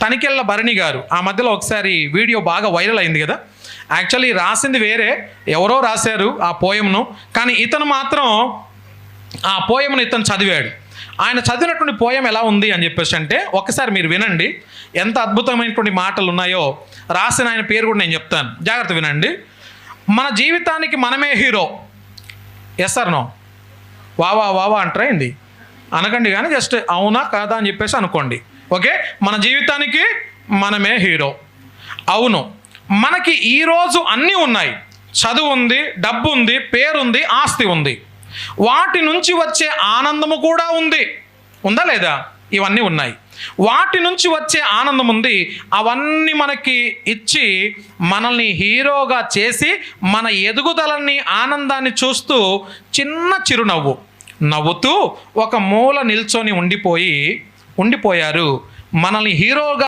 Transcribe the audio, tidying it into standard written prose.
తనికెళ్ళ భరణి గారు ఆ మధ్యలో ఒకసారి వీడియో బాగా వైరల్ అయింది కదా. యాక్చువల్లీ రాసింది వేరే, ఎవరో రాశారు ఆ పోయంను, కానీ ఇతను మాత్రం ఆ పోయంను ఇతను చదివాడు. ఆయన చదివినటువంటి పోయం ఎలా ఉంది అని చెప్పేసి అంటే ఒక్కసారి మీరు వినండి, ఎంత అద్భుతమైనటువంటి మాటలు ఉన్నాయో. రాసిన ఆయన పేరు కూడా నేను చెప్తాను, జాగ్రత్త వినండి. మన జీవితానికి మనమే హీరో. Yes or no? వావా వావా అంటారా ఏంది? అనకండి, కానీ జస్ట్ అవునా కాదా అని చెప్పేసి అనుకోండి. ఓకే, మన జీవితానికి మనమే హీరో. అవును, మనకి ఈరోజు అన్నీ ఉన్నాయి. చదువు ఉంది, డబ్బు ఉంది, పేరుంది, ఆస్తి ఉంది. వాటి నుంచి వచ్చే ఆనందము కూడా ఉంది. ఉందా లేదా? ఇవన్నీ ఉన్నాయి. వాటి నుంచి వచ్చే ఆనందం ఉంది. అవన్నీ మనకి ఇచ్చి మనల్ని హీరోగా చేసి మన ఎదుగుదలని, ఆనందాన్ని చూస్తూ చిన్న చిరునవ్వు నవ్వుతూ ఒక మూల నిల్చొని ఉండిపోయారు. మనల్ని హీరోగా